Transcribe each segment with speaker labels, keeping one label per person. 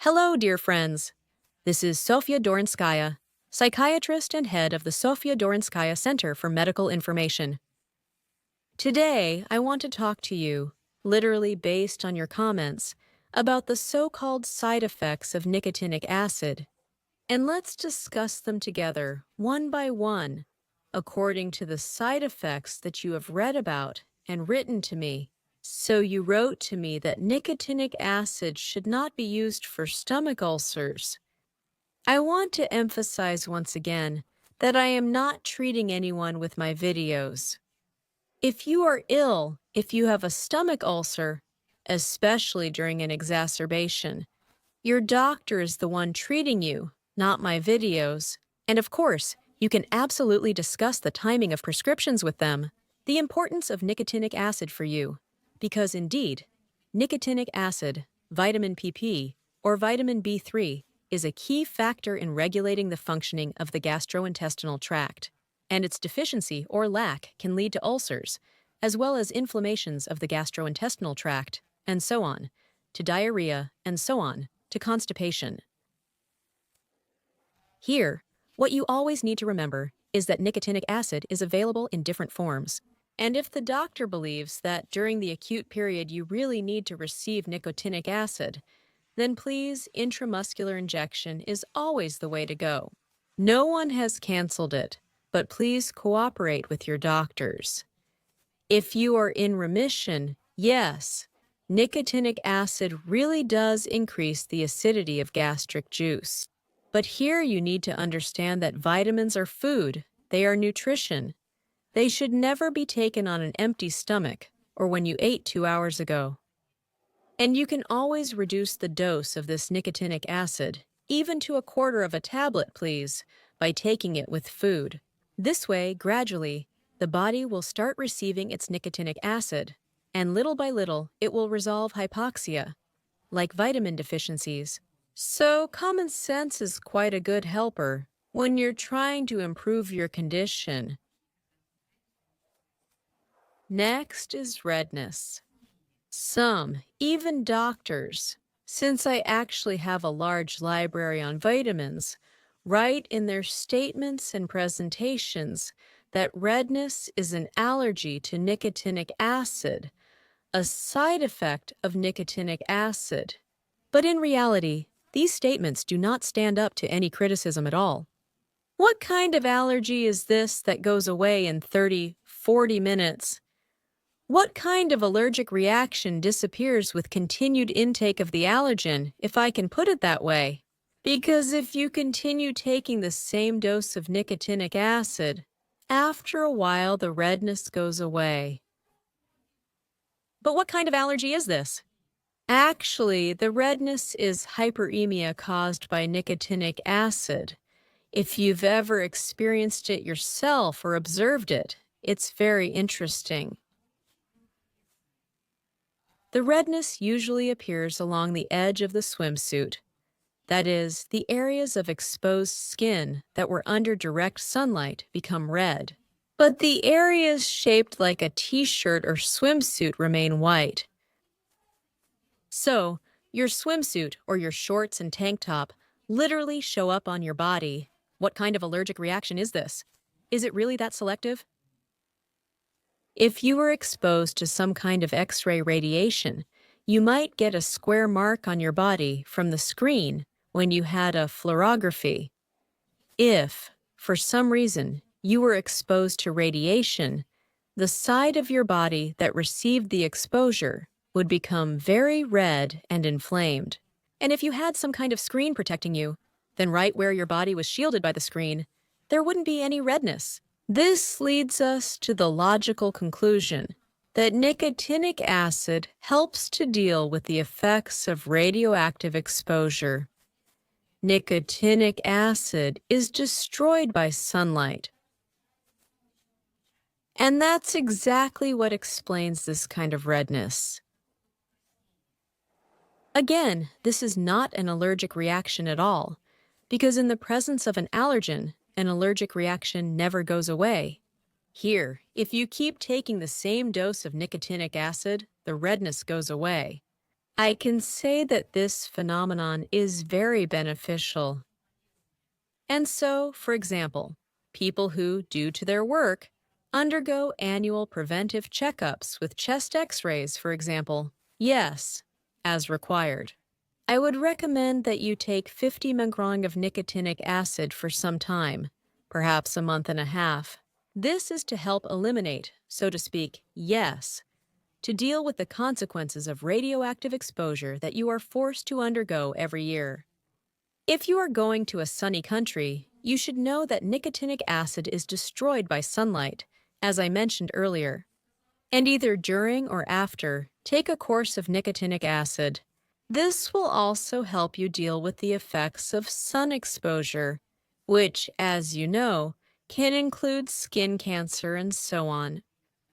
Speaker 1: Hello, dear friends. This is Sofia Dorinskaya, psychiatrist and head of the Sofia Dorinskaya Center for Medical Information. Today, I want to talk to you, literally based on your comments, about the so-called side effects of nicotinic acid. And let's discuss them together, one by one, according to the side effects that you have read about and written to me. So you wrote to me that nicotinic acid should not be used for stomach ulcers. I want to emphasize once again that I am not treating anyone with my videos. If you are ill, if you have a stomach ulcer, especially during an exacerbation, your doctor is the one treating you, not my videos. And of course, you can absolutely discuss the timing of prescriptions with them, the importance of nicotinic acid for you. Because indeed, nicotinic acid, vitamin PP, or vitamin B3 is a key factor in regulating the functioning of the gastrointestinal tract, and its deficiency or lack can lead to ulcers, as well as inflammations of the gastrointestinal tract, and so on, to diarrhea, and so on, to constipation. Here, what you always need to remember is that nicotinic acid is available in different forms. And if the doctor believes that during the acute period you really need to receive nicotinic acid, then please, intramuscular injection is always the way to go. No one has canceled it, but please cooperate with your doctors. If you are in remission, yes, nicotinic acid really does increase the acidity of gastric juice. But here you need to understand that vitamins are food, they are nutrition. They should never be taken on an empty stomach or when you ate 2 hours ago. And you can always reduce the dose of this nicotinic acid, even to 1/4 of a tablet, please, by taking it with food. This way, gradually, the body will start receiving its nicotinic acid, and little by little, it will resolve hypoxia, like vitamin deficiencies. So common sense is quite a good helper when you're trying to improve your condition. Next is redness. Some, even doctors, since I actually have a large library on vitamins, write in their statements and presentations that redness is an allergy to nicotinic acid, a side effect of nicotinic acid. But in reality, these statements do not stand up to any criticism at all. What kind of allergy is this that goes away in 30, 40 minutes? What kind of allergic reaction disappears with continued intake of the allergen, if I can put it that way? Because if you continue taking the same dose of nicotinic acid, after a while the redness goes away. But what kind of allergy is this? Actually, the redness is hyperemia caused by nicotinic acid. If you've ever experienced it yourself or observed it, it's very interesting. The redness usually appears along the edge of the swimsuit. That is, the areas of exposed skin that were under direct sunlight become red. But the areas shaped like a t-shirt or swimsuit remain white. So, your swimsuit or your shorts and tank top literally show up on your body. What kind of allergic reaction is this? Is it really that selective? If you were exposed to some kind of X-ray radiation, you might get a square mark on your body from the screen when you had a fluorography. If, for some reason, you were exposed to radiation, the side of your body that received the exposure would become very red and inflamed. And if you had some kind of screen protecting you, then right where your body was shielded by the screen, there wouldn't be any redness. This leads us to the logical conclusion that nicotinic acid helps to deal with the effects of radioactive exposure. Nicotinic acid is destroyed by sunlight. And that's exactly what explains this kind of redness. Again, this is not an allergic reaction at all, because in the presence of an allergen, an allergic reaction never goes away. Here, if you keep taking the same dose of nicotinic acid, the redness goes away. I can say that this phenomenon is very beneficial. And so, for example, people who, due to their work, undergo annual preventive checkups with chest x-rays, for example, yes, as required. I would recommend that you take 50 mg of nicotinic acid for some time, perhaps a month and a half. This is to help eliminate, so to speak, yes, to deal with the consequences of radioactive exposure that you are forced to undergo every year. If you are going to a sunny country, you should know that nicotinic acid is destroyed by sunlight, as I mentioned earlier. And either during or after, take a course of nicotinic acid. This will also help you deal with the effects of sun exposure, which, as you know, can include skin cancer and so on.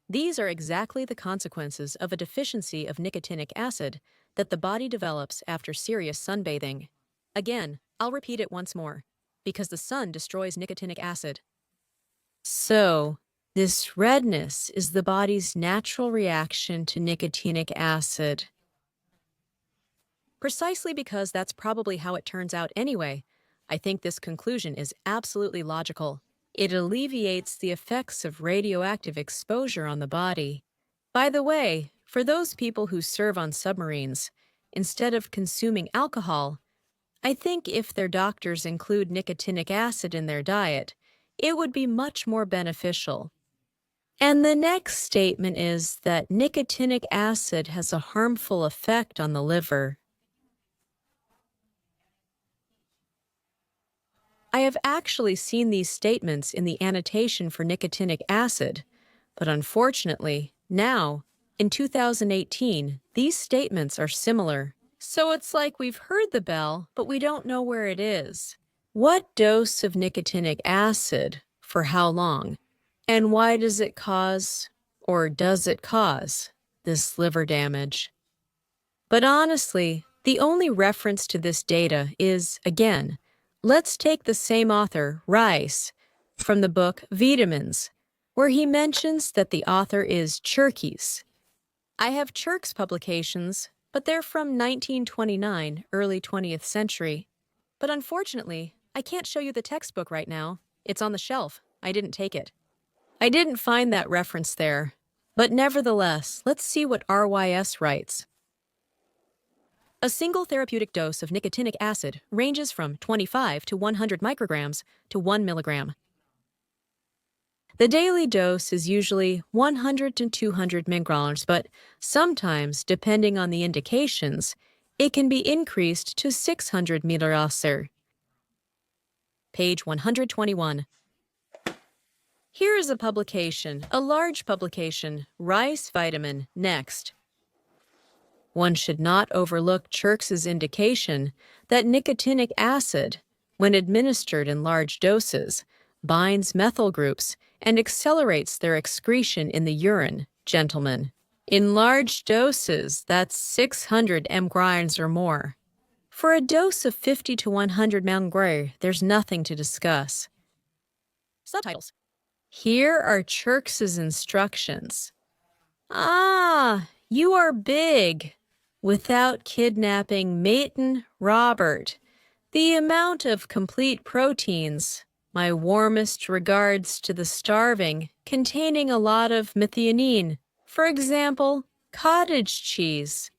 Speaker 1: These are exactly the consequences of a deficiency of nicotinic acid that the body develops after serious sunbathing. Again, I'll repeat it once more, because the sun destroys nicotinic acid. So, this redness is the body's natural reaction to nicotinic acid. Precisely because that's probably how it turns out anyway, I think this conclusion is absolutely logical. It alleviates the effects of radioactive exposure on the body. By the way, for those people who serve on submarines, instead of consuming alcohol, I think if their doctors include nicotinic acid in their diet, it would be much more beneficial. And the next statement is that nicotinic acid has a harmful effect on the liver. I have actually seen these statements in the annotation for nicotinic acid, but unfortunately, now, in 2018, these statements are similar. So it's like we've heard the bell, but we don't know where it is. What dose of nicotinic acid, for how long, and why does it cause, or does it cause, this liver damage? But honestly, the only reference to this data is, again, let's take the same author, Rice, from the book Vitamins, where he mentions that the author is Cherkis. I have Cherk's publications, but they're from 1929, early 20th century. But unfortunately, I can't show you the textbook right now. It's on the shelf. I didn't take it. I didn't find that reference there. But nevertheless, let's see what RYS writes. A single therapeutic dose of nicotinic acid ranges from 25 to 100 micrograms to 1 milligram. The daily dose is usually 100 to 200 micrograms, but sometimes, depending on the indications, it can be increased to 600 milliliters. Page 121. Here is a publication, a large publication, Rice Vitamin, next. One should not overlook Cherk's indication that nicotinic acid, when administered in large doses, binds methyl groups and accelerates their excretion in the urine, gentlemen. In large doses, that's 600 mg or more. For a dose of 50 to 100 mg, there's nothing to discuss. Subtitles. Here are Cherk's instructions. Ah, you are big. Without kidnapping Maton Robert, the amount of complete proteins, my warmest regards to the starving, containing a lot of methionine, for example, cottage cheese.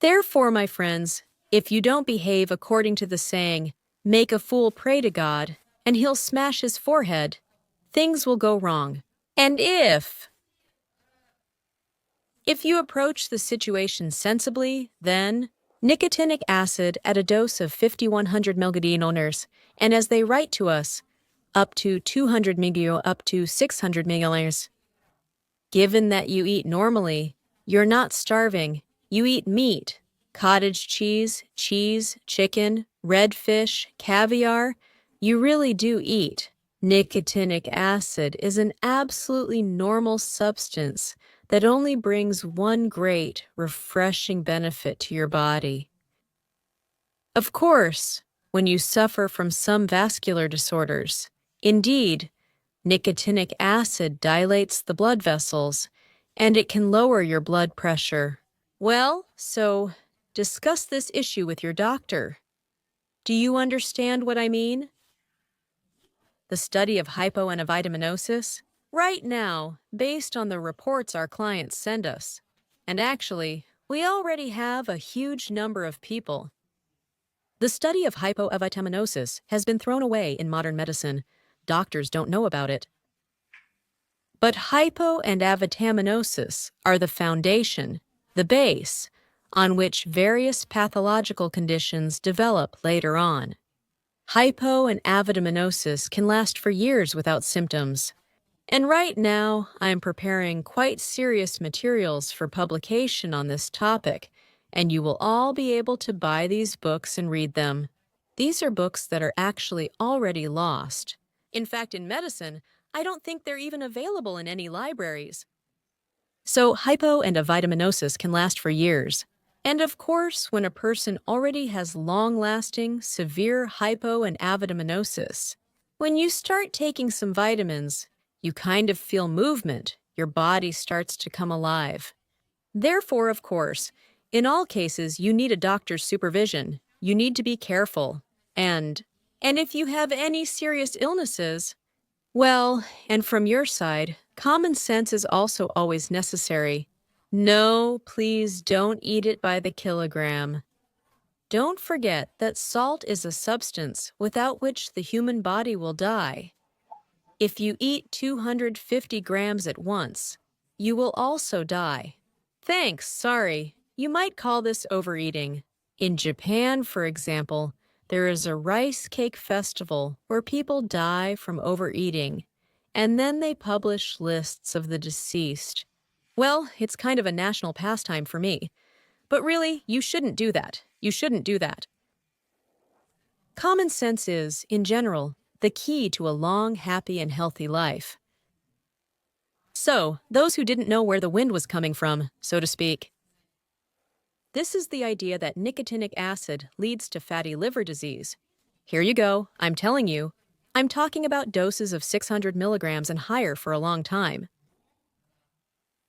Speaker 1: Therefore, my friends, if you don't behave according to the saying, make a fool pray to God, and he'll smash his forehead, things will go wrong. And if you approach the situation sensibly, then nicotinic acid at a dose of 5,100 mg, and as they write to us, up to 200 mg, up to 600 mg. Given that you eat normally, you're not starving, you eat meat, cottage cheese, chicken, red fish, caviar, you really do eat. Nicotinic acid is an absolutely normal substance that only brings one great, refreshing benefit to your body. Of course, when you suffer from some vascular disorders, indeed, nicotinic acid dilates the blood vessels, and it can lower your blood pressure. Well, so discuss this issue with your doctor. Do you understand what I mean? The study of hypoanavitaminosis? Right now, based on the reports our clients send us. And actually, we already have a huge number of people. The study of hypoavitaminosis has been thrown away in modern medicine. Doctors don't know about it. But hypo and avitaminosis are the foundation, the base, on which various pathological conditions develop later on. Hypo and avitaminosis can last for years without symptoms. And right now, I'm preparing quite serious materials for publication on this topic, and you will all be able to buy these books and read them. These are books that are actually already lost. In fact, in medicine, I don't think they're even available in any libraries. So hypo and avitaminosis can last for years. And of course, when a person already has long-lasting, severe hypo and avitaminosis, when you start taking some vitamins, you kind of feel movement. Your body starts to come alive. Therefore, of course, in all cases, you need a doctor's supervision. You need to be careful. And if you have any serious illnesses, well, and from your side, common sense is also always necessary. No, please don't eat it by the kilogram. Don't forget that salt is a substance without which the human body will die. If you eat 250 grams at once, you will also die. Thanks, sorry. You might call this overeating. In Japan, for example, there is a rice cake festival where people die from overeating, and then they publish lists of the deceased. Well, it's kind of a national pastime for me. But really, you shouldn't do that. You shouldn't do that. Common sense is, in general, the key to a long, happy, and healthy life. So, those who didn't know where the wind was coming from, so to speak. This is the idea that nicotinic acid leads to fatty liver disease. Here you go, I'm telling you. I'm talking about doses of 600 milligrams and higher for a long time.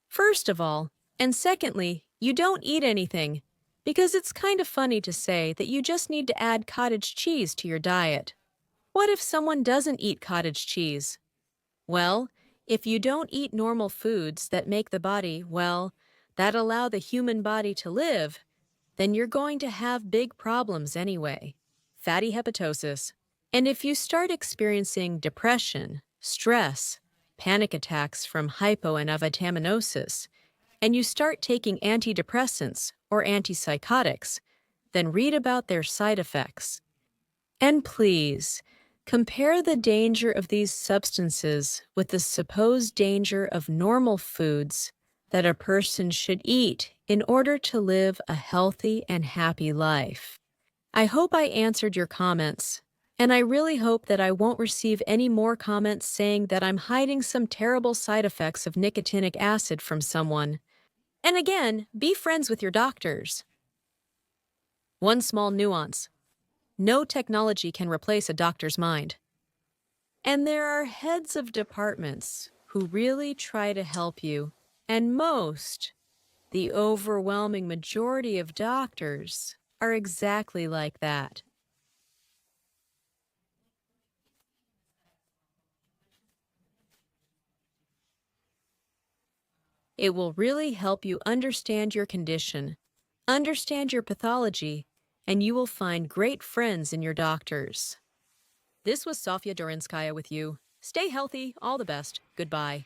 Speaker 1: First of all, and secondly, you don't eat anything, because it's kind of funny to say that you just need to add cottage cheese to your diet. What if someone doesn't eat cottage cheese? Well, if you don't eat normal foods that make the body, well, that allow the human body to live, then you're going to have big problems anyway. Fatty hepatosis. And if you start experiencing depression, stress, panic attacks from hypo and avitaminosis, and you start taking antidepressants or antipsychotics, then read about their side effects. And please, compare the danger of these substances with the supposed danger of normal foods that a person should eat in order to live a healthy and happy life. I hope I answered your comments, and I really hope that I won't receive any more comments saying that I'm hiding some terrible side effects of nicotinic acid from someone. And again, be friends with your doctors. One small nuance. No technology can replace a doctor's mind. And there are heads of departments who really try to help you, and the overwhelming majority of doctors, are exactly like that. It will really help you understand your condition, understand your pathology, and you will find great friends in your doctors. This was Sofia Dorinskaya with you. Stay healthy, all the best, goodbye.